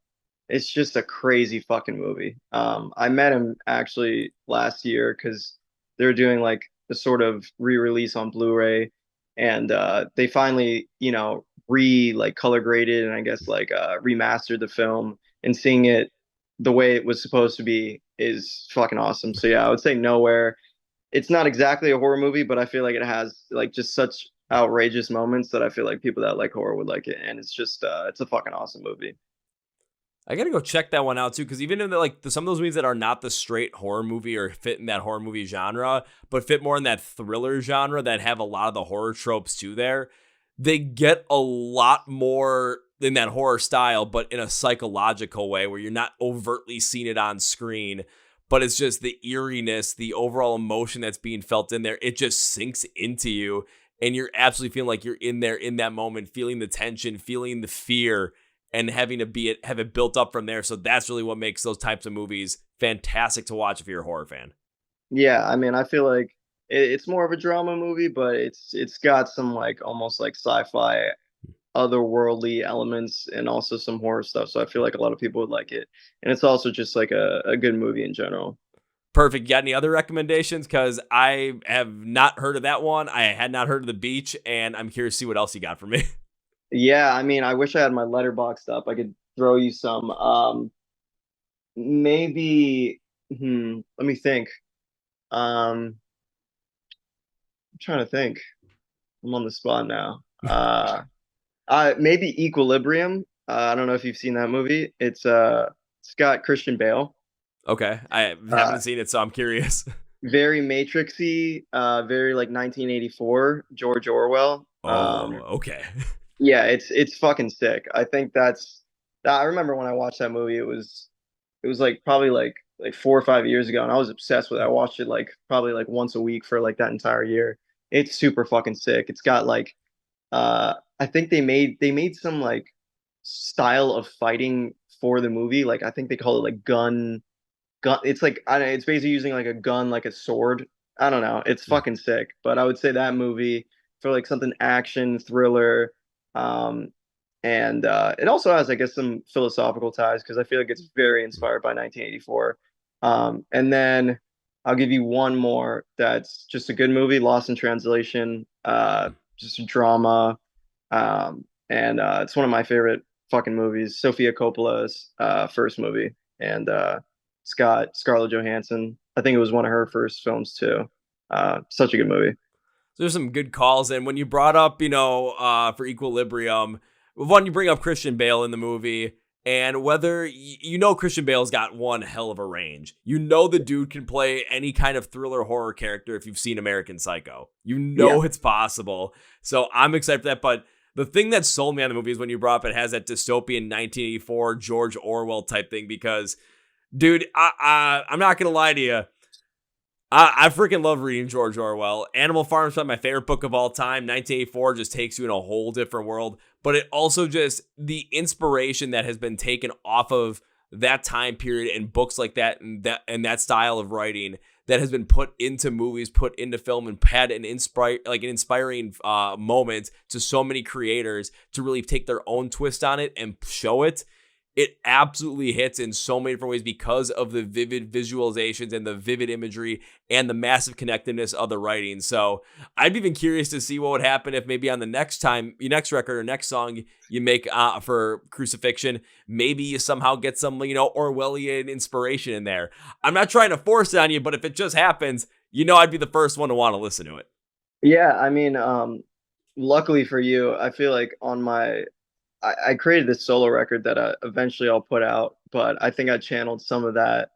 crazy fucking movie. I met him actually last year because they're doing like the sort of re-release on Blu-ray, and they finally, like color graded and I guess like remastered the film, and seeing it the way it was supposed to be is fucking awesome. So yeah, I would say Nowhere. It's not exactly a horror movie, but I feel like it has like just such outrageous moments that I feel like people that like horror would like it, and it's a fucking awesome movie. I gotta go check that one out too, because even in some of those movies that are not the straight horror movie or fit in that horror movie genre, but fit more in that thriller genre that have a lot of the horror tropes too there, they get a lot more in that horror style, but in a psychological way where you're not overtly seeing it on screen, but it's just the eeriness, the overall emotion that's being felt in there. It just sinks into you, and you're absolutely feeling like you're in there in that moment, feeling the tension, feeling the fear, and having to have it built up from there. So that's really what makes those types of movies fantastic to watch if you're a horror fan. Yeah, I mean, I feel like it's more of a drama movie, but it's got some like almost like sci-fi otherworldly elements and also some horror stuff. So I feel like a lot of people would like it. And it's also just like a good movie in general. Perfect. Got any other recommendations? Because I have not heard of that one. I had not heard of The Beach, and I'm curious to see what else you got for me. Yeah, I mean, I wish I had my letterboxd up. I could throw you some. Maybe let me think. I'm trying to think. I'm on the spot now. Maybe Equilibrium. I don't know if you've seen that movie. It's got Christian Bale. Okay. I Uh, haven't seen it, so I'm curious. Very Matrixy, very like 1984, George Orwell. Oh, okay. Yeah, it's fucking sick. I think I remember when I watched that movie, it was like probably like 4 or 5 years ago, and I was obsessed with it. I watched it like probably like once a week for like that entire year. It's super fucking sick. It's got like I think they made some like style of fighting for the movie. Like I think they call it like gun. It's like I don't know, it's basically using like a gun like a sword. I don't know. It's fucking sick. But I would say that movie for like something action thriller. Um, and it also has I guess some philosophical ties because I feel like it's very inspired by 1984. And then I'll give you one more that's just a good movie, Lost in Translation. Just a drama. And it's one of my favorite fucking movies. Sofia Coppola's first movie. And it's got Scarlett Johansson. I think it was one of her first films too. Such a good movie. there's some good calls. And when you brought up, for Equilibrium, one, you bring up Christian Bale in the movie, and whether Christian Bale's got one hell of a range. The dude can play any kind of thriller horror character if you've seen American Psycho. It's possible. So I'm excited for that. But the thing that sold me on the movie is when you brought up it has that dystopian 1984 George Orwell type thing, because, dude, I'm not going to lie to you. I freaking love reading George Orwell. Animal Farm is my favorite book of all time. 1984 just takes you in a whole different world. But it also just, the inspiration that has been taken off of that time period and books like that and that style of writing that has been put into movies, put into film, and had an inspiring moment to so many creators to really take their own twist on it and show it. It absolutely hits in so many different ways because of the vivid visualizations and the vivid imagery and the massive connectedness of the writing. So I'd be even curious to see what would happen if maybe on the next record or next song you make for Crucifixion, maybe you somehow get some, Orwellian inspiration in there. I'm not trying to force it on you, but if it just happens, I'd be the first one to want to listen to it. Yeah, I mean, luckily for you, I feel like I created this solo record that eventually I'll put out, but I think I channeled some of that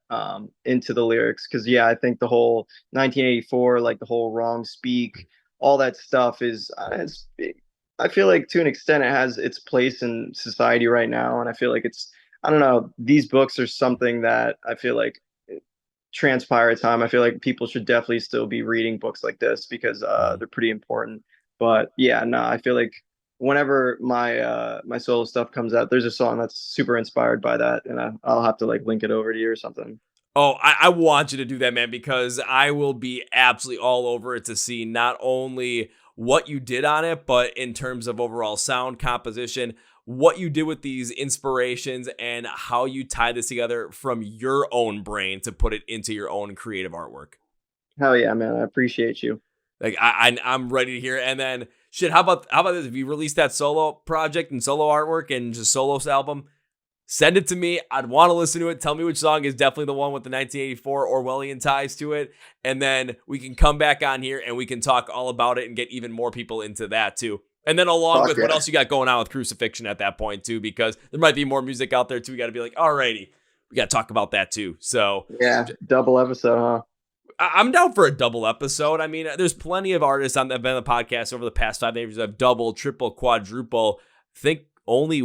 into the lyrics because, yeah, I think the whole 1984, like the whole wrong speak, all that stuff I feel like to an extent it has its place in society right now. And I feel like I don't know, these books are something that I feel like transpire at time. I feel like people should definitely still be reading books like this because they're pretty important. But yeah, no, I feel like whenever my solo stuff comes out, there's a song that's super inspired by that, and I'll have to link it over to you or something. Oh, I want you to do that, man, because I will be absolutely all over it to see not only what you did on it, but in terms of overall sound composition, what you did with these inspirations and how you tie this together from your own brain to put it into your own creative artwork. Hell yeah, man. I appreciate you. I'm ready to hear it. And then shit, how about this? If you release that solo project and solo artwork and just solo album, send it to me. I'd want to listen to it. Tell me which song is definitely the one with the 1984 Orwellian ties to it. And then we can come back on here and we can talk all about it and get even more people into that too. And then along with what else you got going on with Crucifixion at that point too, because there might be more music out there too. We got to be like, alrighty, we got to talk about that too. So yeah, double episode, huh? I'm down for a double episode. I mean, there's plenty of artists that have been on the podcast over the past 5 years that have double, triple, quadruple. I think only a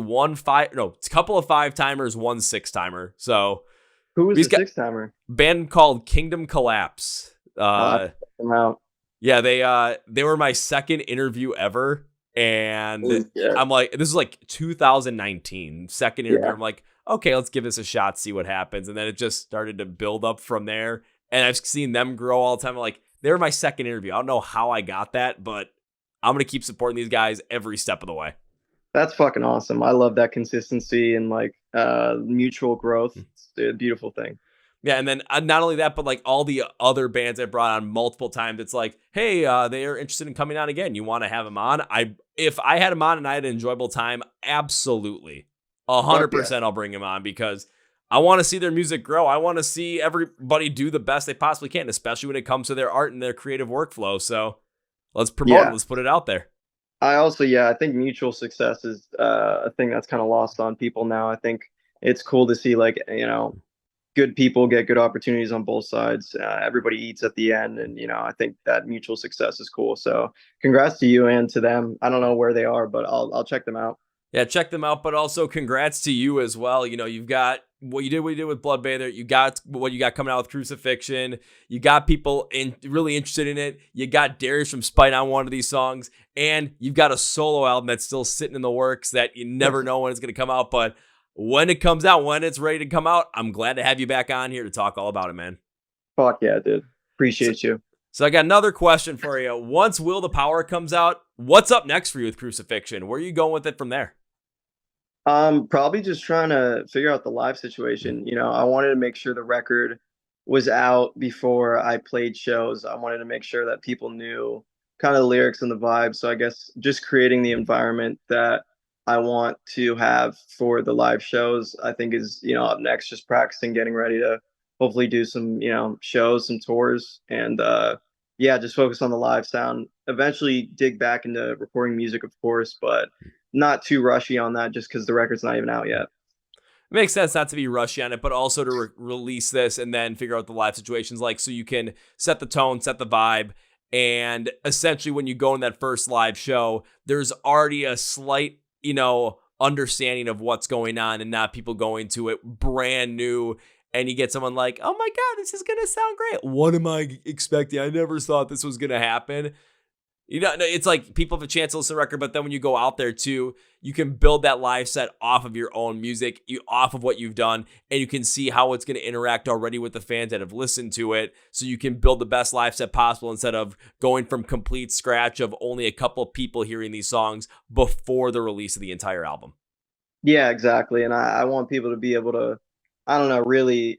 couple of 5-timers, 1 6-timer. So who was the 6-timer? Band called Kingdom Collapse. Out. Yeah, they were my second interview ever. And I'm like, this is like 2019, second interview. Yeah. I'm like, okay, let's give this a shot, see what happens. And then it just started to build up from there. And I've seen them grow all the time. I'm like, they were my second interview. I don't know how I got that, but I'm going to keep supporting these guys every step of the way. That's fucking awesome. I love that consistency and mutual growth. It's a beautiful thing. Yeah, and then not only that, but all the other bands I brought on multiple times, it's like, hey, they are interested in coming on again. You want to have them on? If I had them on and I had an enjoyable time, absolutely, 100% I'll bring them on because I want to see their music grow. I want to see everybody do the best they possibly can, especially when it comes to their art and their creative workflow. So let's promote it. Let's put it out there. I think mutual success is a thing that's kind of lost on people now. I think it's cool to see good people get good opportunities on both sides. Everybody eats at the end. And, I think that mutual success is cool. So congrats to you and to them. I don't know where they are, but I'll check them out. Yeah, check them out. But also congrats to you as well. You've got what you did with Bloodbather. You got what you got coming out with Crucifixion. You got people really interested in it. You got Darius from Spite on one of these songs. And you've got a solo album that's still sitting in the works that you never know when it's going to come out. But when it comes out, when it's ready to come out, I'm glad to have you back on here to talk all about it, man. Fuck yeah, dude. Appreciate you. So I got another question for you. Once Will the Power comes out, what's up next for you with Crucifixion? Where are you going with it from there? Probably just trying to figure out the live situation. I wanted to make sure the record was out before I played shows. I wanted to make sure that people knew kind of the lyrics and the vibe. So I guess just creating the environment that I want to have for the live shows, I think is, up next, just practicing, getting ready to hopefully do some, shows, some tours. And yeah, just focus on the live sound. Eventually dig back into recording music, of course, but not too rushy on that just because the record's not even out yet. It makes sense not to be rushy on it, but also to release this and then figure out the live situations, like, so you can set the tone, set the vibe. And essentially when you go in that first live show, there's already a slight, understanding of what's going on, and not people going to it brand new. And you get someone like, oh my God, this is going to sound great. What am I expecting? I never thought this was going to happen. It's like people have a chance to listen to the record, but then when you go out there too, you can build that live set off of your own music, off of what you've done, and you can see how it's going to interact already with the fans that have listened to it. So you can build the best live set possible instead of going from complete scratch of only a couple of people hearing these songs before the release of the entire album. Yeah, exactly. And I want people to be able to, I don't know, really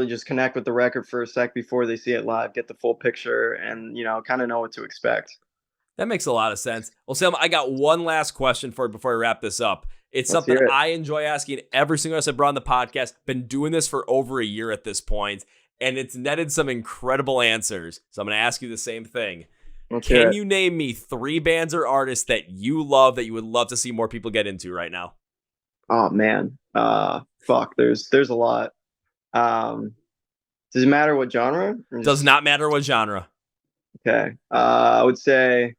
just connect with the record for a sec before they see it live, get the full picture, and, kind of know what to expect. That makes a lot of sense. Well, Sam, I got one last question for you before I wrap this up. It's Let's something hear it. I enjoy asking every single guest I brought on the podcast. Been doing this for over a year at this point, and it's netted some incredible answers. So I'm going to ask you the same thing. Let's hear Can it. you name me 3 bands or artists that you love that you would love to see more people get into right now? Oh man. Fuck. There's a lot. Does it matter what genre? Does not matter what genre. Okay. I would say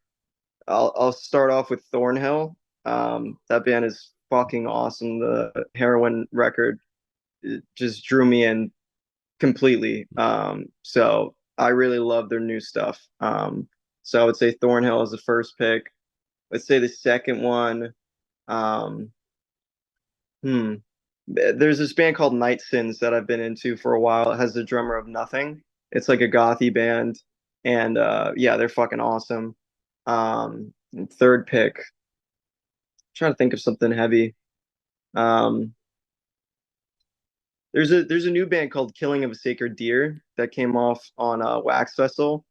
I'll start off with Thornhill. That band is fucking awesome. The Heroin record, it just drew me in completely. So I really love their new stuff. So I would say Thornhill is the first pick. Let's say the second one. There's this band called Night Sins that I've been into for a while. It has the drummer of Nothing. It's like a gothy band, and yeah, they're fucking awesome. Third pick. Trying to think of something heavy. Um, there's a new band called Killing of a Sacred Deer that came off on Wax Festival.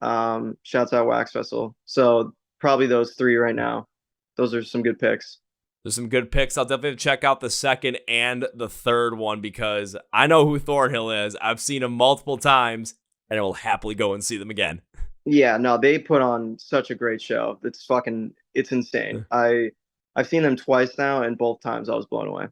Shouts out Wax Festival. So probably those 3 right now. Those are some good picks. There's some good picks. I'll definitely check out the second and the third one because I know who Thornhill is. I've seen them multiple times, and I will happily go and see them again. Yeah, no, they put on such a great show. It's insane. I've seen them twice now, and both times I was blown away.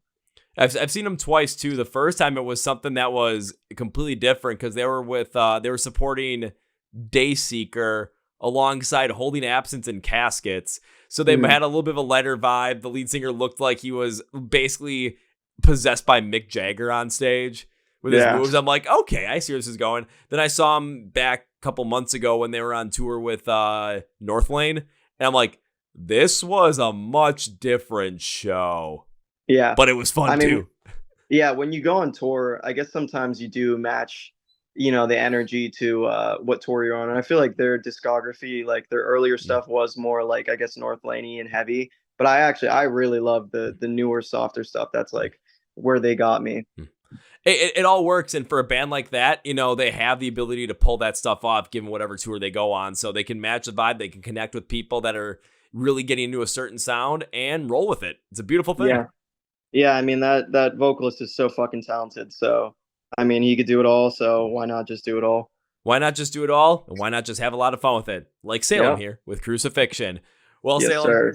I've seen them twice too. The first time it was something that was completely different because they were supporting Dayseeker alongside Holding Absence and Caskets. So they had a little bit of a lighter vibe. The lead singer looked like he was basically possessed by Mick Jagger on stage with his moves. I'm like, okay, I see where this is going. Then I saw him back a couple months ago when they were on tour with Northlane. And I'm like, this was a much different show. Yeah. But it was fun too. Yeah, when you go on tour, I guess sometimes you do match, the energy to what tour you're on. And I feel like their discography, like their earlier stuff was more like, I guess, Northlane-y and heavy. But I really love the newer, softer stuff. That's like where they got me. It all works. And for a band like that, they have the ability to pull that stuff off given whatever tour they go on. So they can match the vibe. They can connect with people that are really getting into a certain sound and roll with it. It's a beautiful thing. Yeah. Yeah, I mean, that vocalist is so fucking talented. So, I mean, he could do it all. So why not just do it all? Why not just do it all? And why not just have a lot of fun with it? Like Salem here with Crucifixion. Well, Yes, Salem, sir.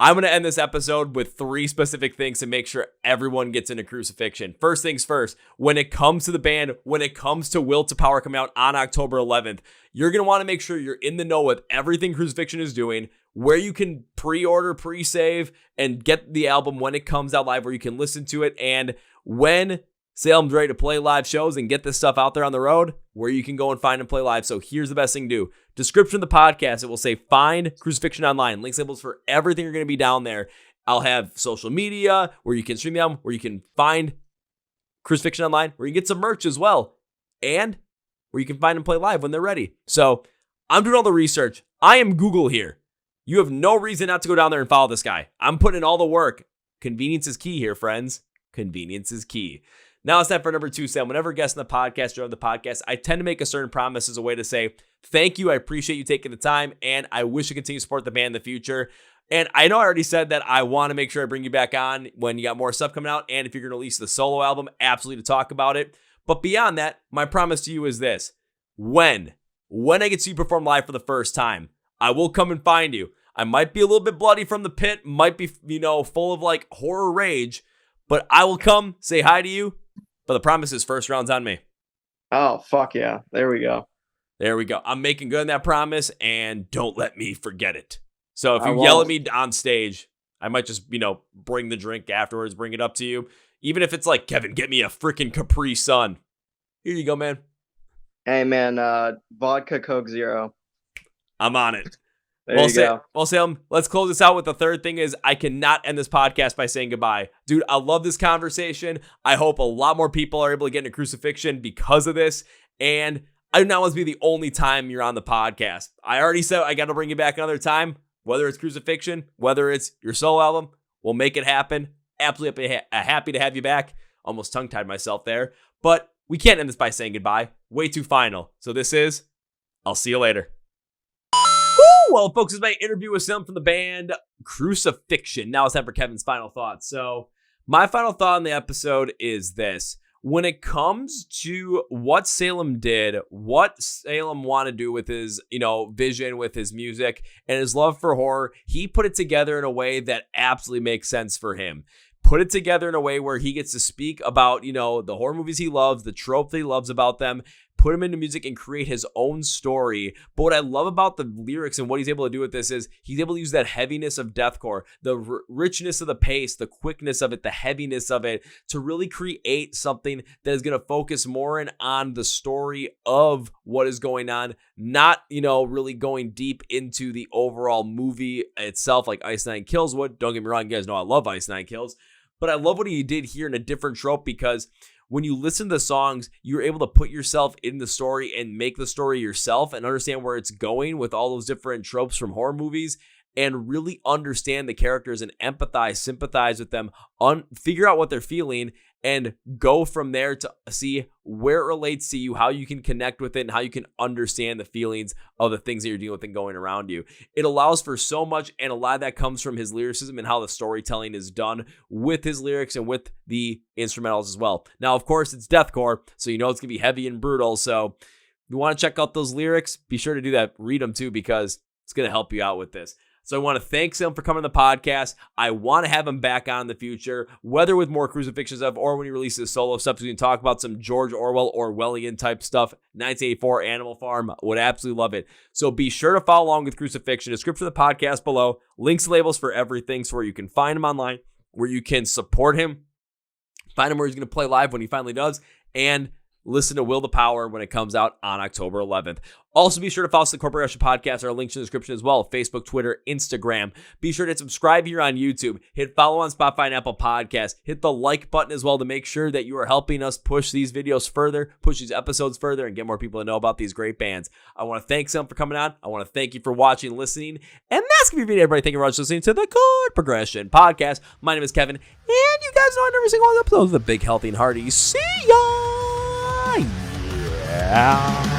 I'm going to end this episode with 3 specific things to make sure everyone gets into Crucifixion. First things first, when it comes to the band, when it comes to Will to Power coming out on October 11th, you're going to want to make sure you're in the know with everything Crucifixion is doing, where you can pre-order, pre-save, and get the album when it comes out live, where you can listen to it, and when Salem's ready to play live shows and get this stuff out there on the road, where you can go and find and play live. So here's the best thing to do. Description of the podcast, it will say find Crucifixion online. Links, labels for everything are going to be down there. I'll have social media where you can stream the album, where you can find Crucifixion online, where you get some merch as well, and where you can find and play live when they're ready. So I'm doing all the research. I am Google here. You have no reason not to go down there and follow this guy. I'm putting in all the work. Convenience is key here, friends. Convenience is key. Now it's time for number 2, Sam. Whenever guests on the podcast join the podcast, I tend to make a certain promise as a way to say, thank you, I appreciate you taking the time, and I wish you continue to support the band in the future. And I know I already said that I want to make sure I bring you back on when you got more stuff coming out, and if you're going to release the solo album, absolutely to talk about it. But beyond that, my promise to you is this. When when I get to see you perform live for the first time, I will come and find you. I might be a little bit bloody from the pit, might be, full of like horror rage, but I will come say hi to you. But the promise is first round's on me. Oh, fuck yeah. There we go. There we go. I'm making good on that promise, and don't let me forget it. So if I you yell won't. at me on stage, I might just, bring the drink afterwards, bring it up to you. Even if it's like, Kevin, get me a freaking Capri Sun. Here you go, man. Hey, man, vodka Coke Zero. I'm on it. There you go. Well, Salem, let's close this out with the third thing is I cannot end this podcast by saying goodbye. Dude, I love this conversation. I hope a lot more people are able to get into Crucifixion because of this. And I do not want to be the only time you're on the podcast. I already said I got to bring you back another time, whether it's Crucifixion, whether it's your solo album. We'll make it happen. Absolutely happy to have you back. Almost tongue-tied myself there. But we can't end this by saying goodbye. Way too final. So this is, I'll see you later. Woo! Well, folks, this is my interview with Salem from the band Crucifixion. Now it's time for Kevin's final thoughts. So my final thought on the episode is this. When it comes to what Salem did, what Salem wanted to do with his, vision, with his music, and his love for horror, he put it together in a way that absolutely makes sense for him. Put it together in a way where he gets to speak about, the horror movies he loves, the trope that he loves about them, put him into music and create his own story. But what I love about the lyrics and what he's able to do with this is he's able to use that heaviness of deathcore, the richness of the pace, the quickness of it, the heaviness of it, to really create something that is going to focus more in on the story of what is going on, not, really going deep into the overall movie itself like Ice Nine Kills would. Don't get me wrong, you guys know I love Ice Nine Kills, but I love what he did here in a different trope because when you listen to the songs, you're able to put yourself in the story and make the story yourself and understand where it's going with all those different tropes from horror movies and really understand the characters and empathize, sympathize with them, figure out what they're feeling, and go from there to see where it relates to you, how you can connect with it, and how you can understand the feelings of the things that you're dealing with and going around you. It allows for so much, and a lot of that comes from his lyricism and how the storytelling is done with his lyrics and with the instrumentals as well. Now, of course, it's deathcore, so it's going to be heavy and brutal, so if you want to check out those lyrics, be sure to do that. Read them too, because it's going to help you out with this. So I want to thank him for coming to the podcast. I want to have him back on in the future, whether with more Crucifixion stuff or when he releases his solo stuff. So we can talk about some George Orwellian type stuff. 1984 Animal Farm. Would absolutely love it. So be sure to follow along with Crucifixion. Description of the podcast below. Links, labels for everything, so where you can find him online, where you can support him, find him where he's going to play live when he finally does, and listen to Will the Power when it comes out on October 11th. Also, be sure to follow the Chord Progression Podcast. Our links in the description as well. Facebook, Twitter, Instagram. Be sure to subscribe here on YouTube. Hit follow on Spotify and Apple Podcasts. Hit the like button as well to make sure that you are helping us push these videos further, push these episodes further, and get more people to know about these great bands. I want to thank Sam for coming on. I want to thank you for watching and listening. And that's going to be it, everybody. Thank you very much for listening to the Chord Progression Podcast. My name is Kevin, and you guys know in every single one of the episodes of the Big Healthy and Hearty. See ya! Yeah.